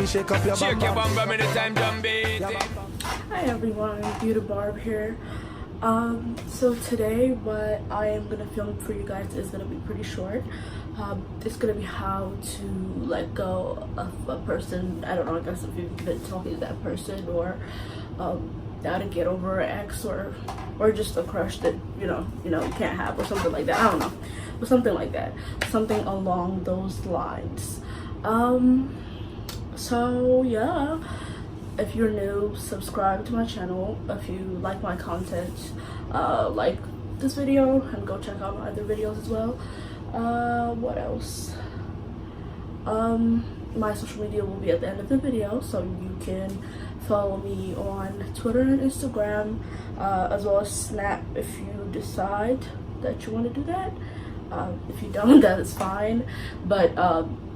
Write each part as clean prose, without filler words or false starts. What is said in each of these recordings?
Shake your bum bum anytime, jump beat. Hi everyone, Beauty Barb here. So today what I am gonna film for you guys is gonna be pretty short. It's gonna be how to let go of a person. I don't know, I guess if you've been talking to that person, or how to get over an ex, or just a crush that you can't have, or something like that. I don't know, but something like that, something along those lines. So yeah, if you're new, subscribe to my channel. If you like my content, like this video, and go check out my other videos as well. What else? My social media will be at the end of the video, so you can follow me on Twitter and Instagram, as well as Snap if you decide that you want to do that. If you don't, that is fine, but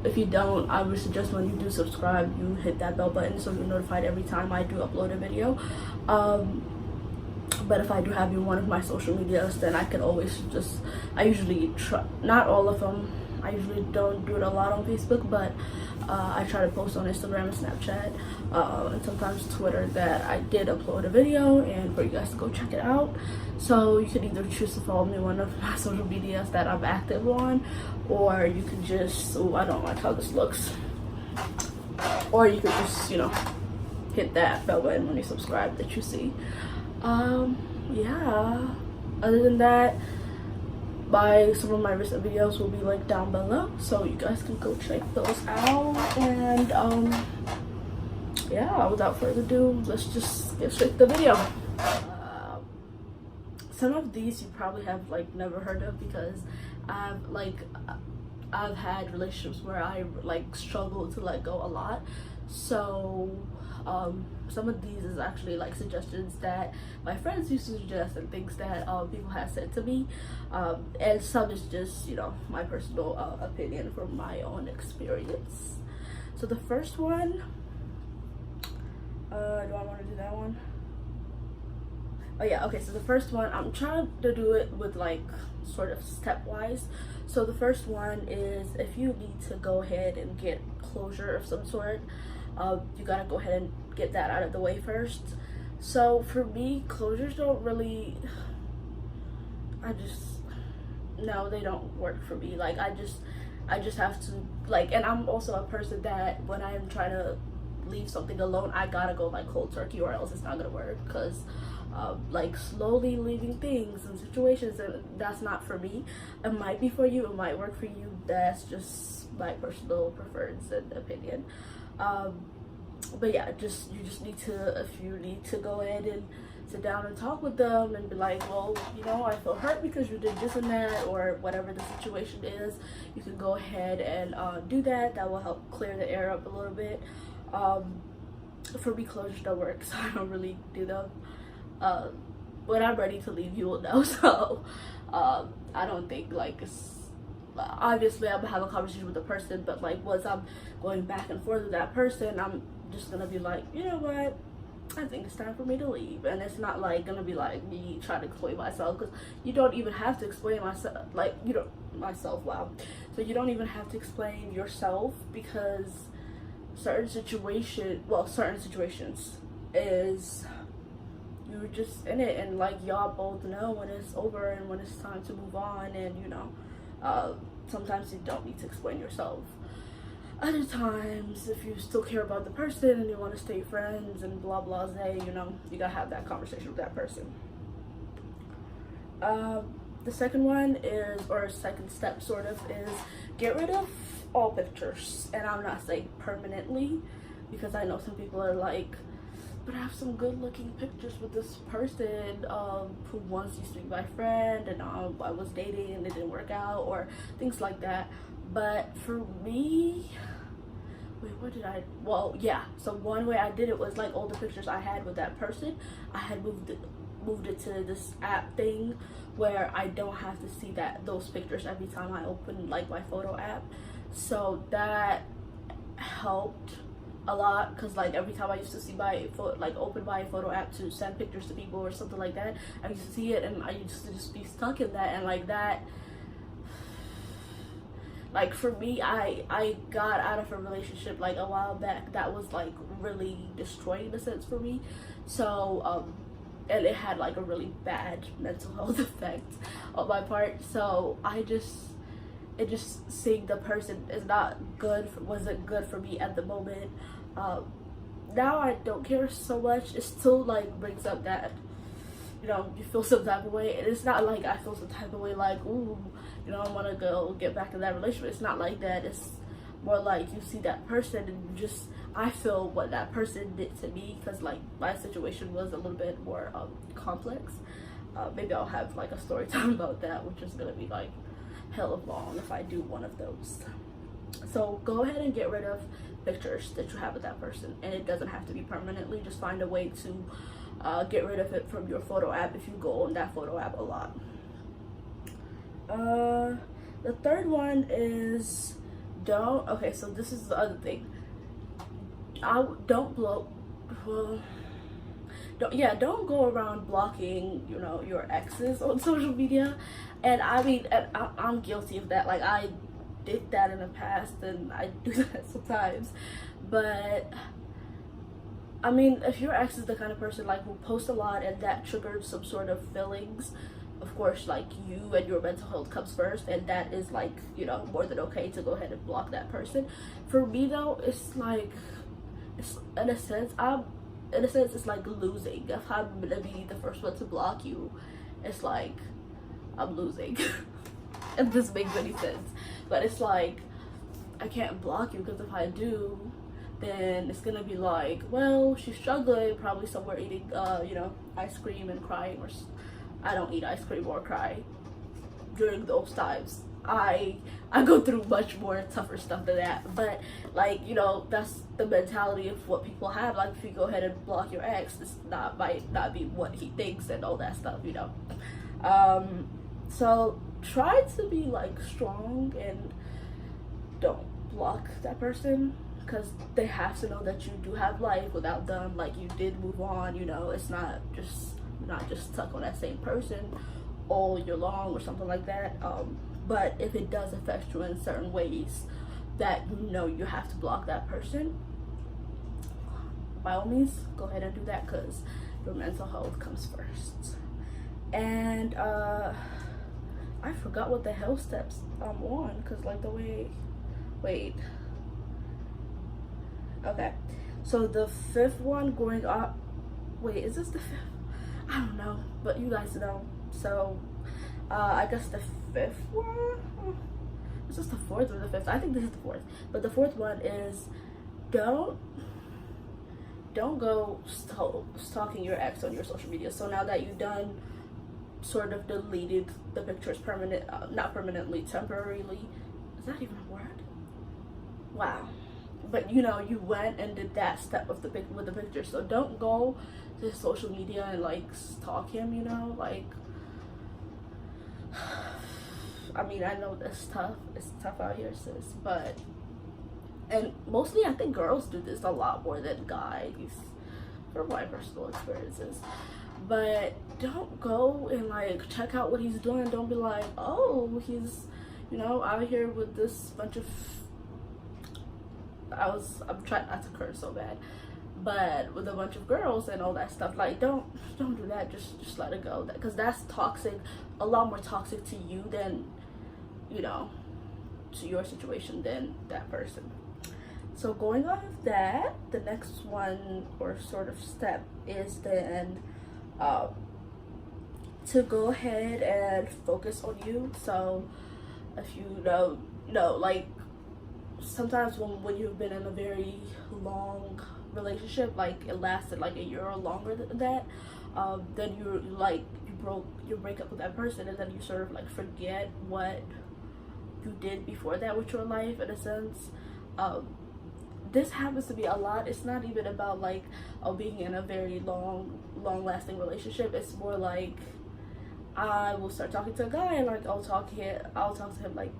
if you don't, I would suggest when you do subscribe, you hit that bell button so you're notified every time I do upload a video. But if I do have you on one of my social medias, then I can always I usually try, not all of them, I usually don't do it a lot on Facebook, but I try to post on Instagram and Snapchat, and sometimes Twitter, that I did upload a video and for you guys to go check it out. So you can either choose to follow me on one of my social medias that I'm active on, or you can just, I don't like how this looks, or you could just, hit that bell button when you subscribe that you see. Yeah, other than that, some of my recent videos will be linked down below, so you guys can go check those out. And yeah, without further ado, let's just get straight to the video. Some of these you probably have never heard of, because I've had relationships where I struggle to let go a lot. So some of these is actually suggestions that my friends used to suggest, and things that people have said to me, and some is just my personal opinion from my own experience. So the first one, do I want to do that one? Oh yeah, okay, so the first one, I'm trying to do it with sort of stepwise. So the first one is, if you need to go ahead and get closure of some sort, you gotta go ahead and get that out of the way first. So for me, closures don't really, no, they don't work for me. I just have to, and I'm also a person that when I am trying to leave something alone, I gotta go cold turkey, or else it's not gonna work. Because slowly leaving things and situations, that's not for me. It might be for you, it might work for you. That's just my personal preference and opinion. But yeah, you just need to, if you need to go ahead and sit down and talk with them and be like, well, I feel hurt because you did this and that, or whatever the situation is, you can go ahead and do that. That will help clear the air up a little bit. For me, closures don't work, so I don't really do them. When I'm ready to leave, you will know. So I don't think it's, obviously I'm having a conversation with the person, but once I'm going back and forth with that person, I'm just gonna be like, you know what, I think it's time for me to leave. And it's not gonna be me trying to explain myself, because you don't even have to explain myself, wow. So you don't even have to explain yourself, because certain situations is, you're just in it, and y'all both know when it's over and when it's time to move on. And sometimes you don't need to explain yourself. Other times, if you still care about the person and you want to stay friends and blah blah say, you gotta have that conversation with that person. The second one is, or second step sort of, is get rid of all pictures. And I'm not saying permanently, because I know some people are but I have some good looking pictures with this person who once used to be my friend, and I was dating and it didn't work out, or things like that. But for me, so one way I did it was all the pictures I had with that person, I had moved it to this app thing where I don't have to see those pictures every time I open my photo app. So that helped a lot, because every time I used to see open my photo app to send pictures to people or something like that, I used to see it and I used to just be stuck in that, and like for me, I got out of a relationship like a while back that was like really destroying the sense for me. So and it had like a really bad mental health effect on my part. So it just seeing the person is not good, wasn't good for me at the moment. Now I don't care so much. It still like brings up that, you know, you feel some type of way, and it's not like I feel some type of way like, ooh, you know, I want to go get back in that relationship. It's not like that. It's more like you see that person and you just, I feel what that person did to me, because like my situation was a little bit more complex. Maybe I'll have like a story time about that, which is gonna be like hell of long if I do one of those. So go ahead and get rid of pictures that you have with that person, and it doesn't have to be permanently. Just find a way to get rid of it from your photo app if you go on that photo app a lot. The third one is don't, okay, so this is the other thing. Don't go around blocking, you know, your exes on social media. And I mean, I'm guilty of that. Like, I did that in the past, and I do that sometimes. But I mean, if your ex is the kind of person like who posts a lot and that triggered some sort of feelings, of course, like, you and your mental health comes first, and that is like, you know, more than okay to go ahead and block that person. For me though, it's like, it's in a sense it's like losing. If I'm gonna be the first one to block you, it's like I'm losing. If this makes any sense. But it's like, I can't block you, because if I do, then it's gonna be like, well, she's struggling, probably somewhere eating you know, ice cream and crying, or I don't eat ice cream or cry during those times. I go through much more tougher stuff than that. But like, you know, that's the mentality of what people have. Like, if you go ahead and block your ex, this might not be what he thinks and all that stuff, you know. So try to be like strong and don't block that person, because they have to know that you do have life without them. Like, you did move on, you know. It's not just stuck on that same person all year long or something like that. But if it does affect you in certain ways that you know you have to block that person, by all means go ahead and do that, because your mental health comes first. And I forgot what the hell steps I'm on, because like the way, wait, okay, so the fifth one going up, wait, is this the fifth? I don't know, but you guys know. So I guess the fifth one, is this the fourth or the fifth? I think this is the fourth. But the fourth one is don't go stalking your ex on your social media. So now that you've done sort of deleted the pictures not permanently, temporarily, is that even a word? Wow. But you know, you went and did that step with the picture. So don't go to his social media and like stalk him, you know. Like, I mean, I know that's tough. It's tough out here, sis. But, and mostly I think girls do this a lot more than guys, from my personal experiences. But don't go and like check out what he's doing. Don't be like, oh, he's, you know, out here with this bunch of, I'm trying not to curse so bad, but with a bunch of girls and all that stuff. Like, don't do that. Just let it go, because that's toxic, a lot more toxic to you than, you know, to your situation than that person. So going off of that, the next one or sort of step is then to go ahead and focus on you. So if you know, like, sometimes when you've been in a very long relationship, like it lasted like a year or longer than that, then you break up with that person, and then you sort of like forget what you did before that with your life, in a sense. This happens to be a lot. It's not even about like being in a very long lasting relationship. It's more like I will start talking to a guy, and like I'll talk to him like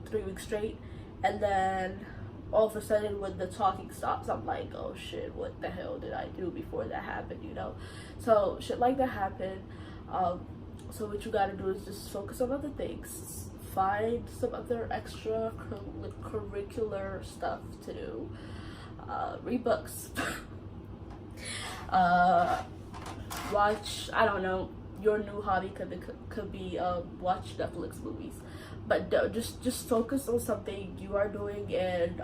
3 weeks straight, and then all of a sudden when the talking stops, I'm like, oh shit, what the hell did I do before that happened, you know? So shit like that happened. So what you gotta do is just focus on other things. find some other extra curricular stuff to do. Read books. Watch, I don't know, your new hobby could be watch Netflix movies, but just focus on something you are doing, and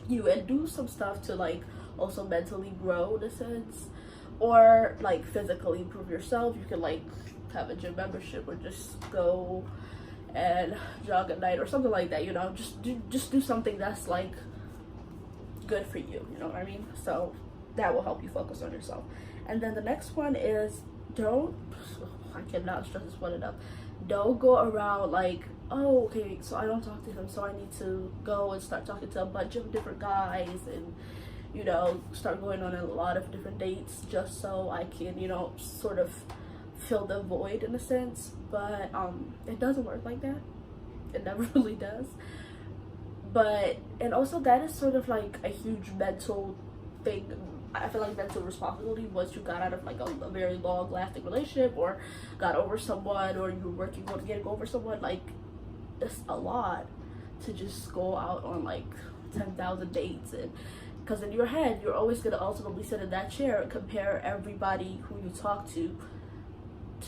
and do some stuff to like also mentally grow in a sense, or like physically improve yourself. You can like have a gym membership, or just go and jog at night or something like that, you know. Just do something that's like good for you, you know what I mean? So that will help you focus on yourself. And then the next one is, I cannot stress this one enough, don't go around like, oh, okay, so I don't talk to him, so I need to go and start talking to a bunch of different guys, and you know, start going on a lot of different dates just so I can, you know, sort of fill the void in a sense. But it doesn't work like that. It never really does. But, and also that is sort of like a huge mental thing. I feel like mental responsibility once you got out of like a very long lasting relationship, or got over someone, or you're working on getting over someone. Like, it's a lot to just go out on like 10,000 dates, and because in your head you're always going to ultimately sit in that chair and compare everybody who you talk to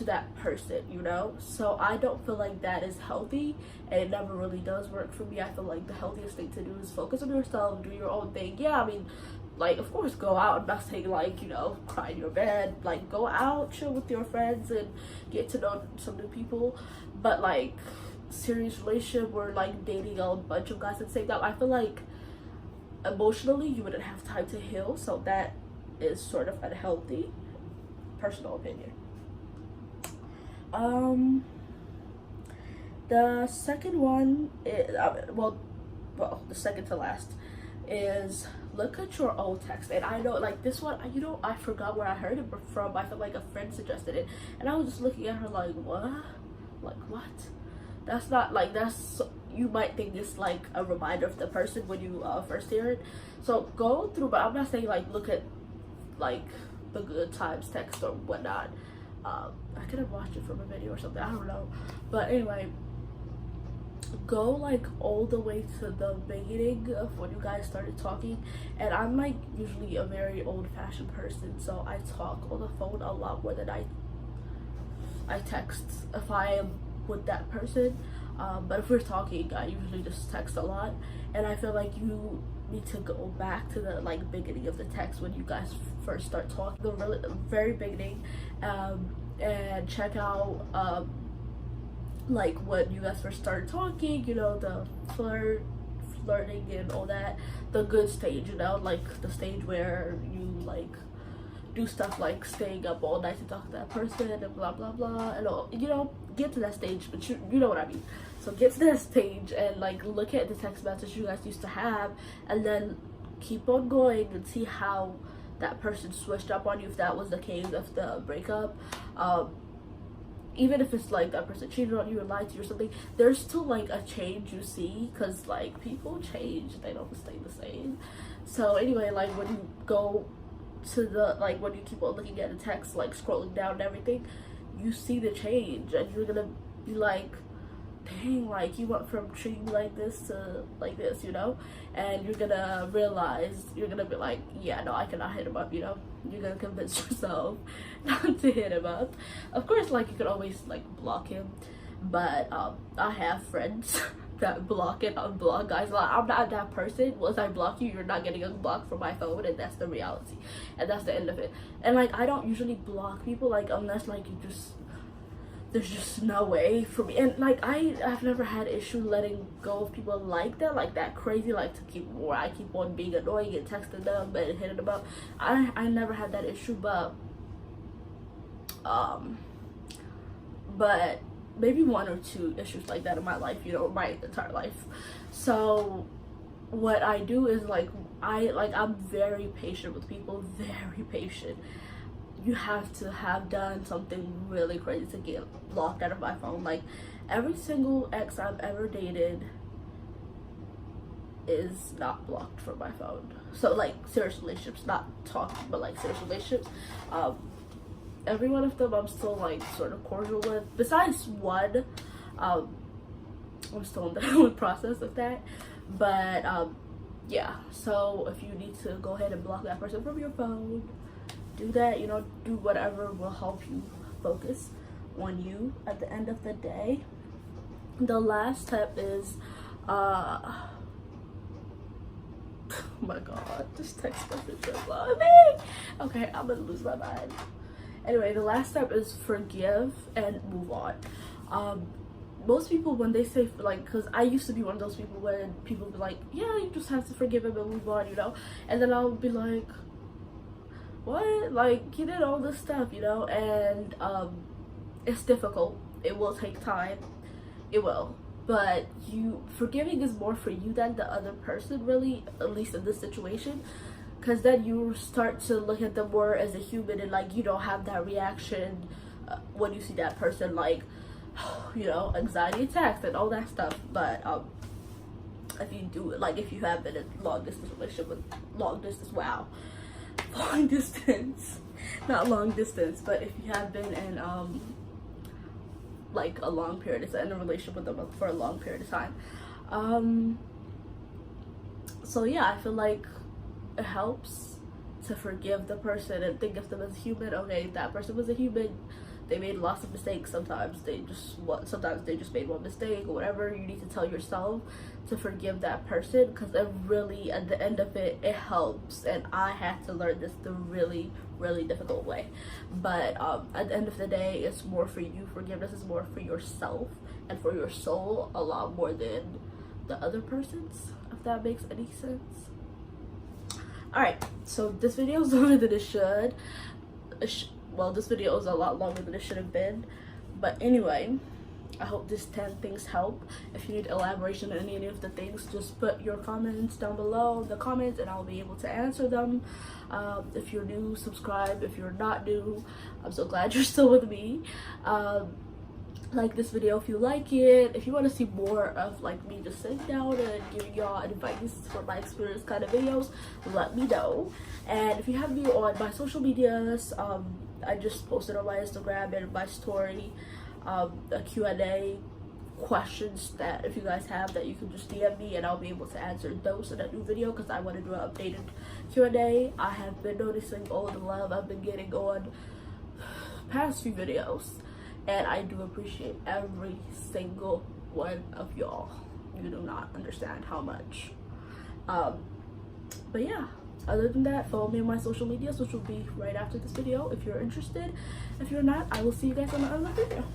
that person, you know. So I don't feel like that is healthy, and it never really does work for me. I feel like the healthiest thing to do is focus on yourself, do your own thing. Yeah, I mean, like, of course, go out. I'm not saying like, you know, cry in your bed. Like, go out, chill with your friends, and get to know some new people. But like, serious relationship or like dating a bunch of guys at the same time, I feel like emotionally you wouldn't have time to heal. So that is sort of unhealthy, personal opinion. The second one is, the second to last is look at your old text. And I know, like, this one, you know, I forgot where I heard it from. I feel like a friend suggested it, and I was just looking at her like, what? Like, what? That's not, like, that's, you might think it's like a reminder of the person when you first hear it. So go through, but I'm not saying like look at like the good times text or whatnot. I could have watched it from a video or something, I don't know. But anyway, go like all the way to the beginning of when you guys started talking. And I'm like usually a very old-fashioned person, so I talk on the phone a lot more than I text if I am with that person. But if we're talking, I usually just text a lot. And I feel like you need to go back to the like beginning of the text when you guys first start talking, the very beginning, and check out like when you guys first started talking, you know, the flirting and all that, the good stage, you know, like the stage where you like do stuff like staying up all night to talk to that person and blah blah blah and all, you know, get to that stage. But you know what I mean. So get to that stage and like look at the text message you guys used to have, and then keep on going and see how that person switched up on you, if that was the case of the breakup. Even if it's like that person cheated on you or lied to you or something, there's still like a change you see, because like people change, they don't stay the same. So anyway, like when you go to the, like when you keep on looking at the text, like scrolling down and everything, you see the change, and you're gonna be like, dang, like you went from treating me like this to like this, you know. And you're gonna realize, you're gonna be like, yeah, no, I cannot hit him up, you know. You're gonna convince yourself not to hit him up. Of course, like you could always like block him, but I have friends that block and unblock guys. Like, I'm not that person. Once I block you, you're not getting unblocked from my phone, and that's the reality, and that's the end of it. And like, I don't usually block people, like unless like you just, there's just no way for me. And like, I've never had issue letting go of people like that crazy, like to keep, where I keep on being annoying and texting them and hitting them up. I never had that issue, but maybe one or two issues like that in my life, you know, my entire life. So what I do is like, I'm very patient with people, very patient. You have to have done something really crazy to get locked out of my phone. Like, every single ex I've ever dated is not blocked from my phone. So like, serious relationships, not talking, but like serious relationships, every one of them I'm still like sort of cordial with, besides one. I'm still in the process of that. But yeah, so if you need to go ahead and block that person from your phone, do that. You know, do whatever will help you focus on you at the end of the day. The last step is oh my god, this text message is on me. Okay, I'm gonna lose my mind. Anyway, the last step is forgive and move on. Most people, when they say, like, because I used to be one of those people when people be like, yeah, you just have to forgive him and move on, you know, and then I'll be like, what? Like, he did all this stuff, you know, and it's difficult. It will take time. It will. But forgiving is more for you than the other person, really, at least in this situation, because then you start to look at them more as a human, and like you don't have that reaction when you see that person, like, you know, anxiety attacks and all that stuff. But if you do it, like if you have been in a long distance relationship with long distance not long distance, but if you have been in like a long period of time, in a relationship with them for a long period of time, so yeah, I feel like it helps to forgive the person and think of them as human. Okay, that person was a human. They made lots of mistakes. Sometimes they just made one mistake or whatever. You need to tell yourself to forgive that person, because it really, at the end of it, it helps. And I had to learn this the really, really difficult way. But at the end of the day, it's more for you. Forgiveness is more for yourself and for your soul, a lot more than the other person's, if that makes any sense. Alright, so this video is longer than it should. Well, this video is a lot longer than it should have been. But anyway, I hope this 10 things help. If you need elaboration on any of the things, just put your comments down below in the comments and I'll be able to answer them. If you're new, subscribe. If you're not new, I'm so glad you're still with me. Like this video if you like it. If you want to see more of like me just sitting down and giving y'all advice for my experience kind of videos, let me know. And if you have me on my social medias, I just posted on my Instagram and my story a Q&A questions that if you guys have, that you can just DM me and I'll be able to answer those in a new video, because I want to do an updated Q&A. I have been noticing all the love I've been getting on past few videos, and I do appreciate every single one of y'all. You do not understand how much. But yeah, other than that, follow me on my social medias, which will be right after this video if you're interested. If you're not, I will see you guys on another video.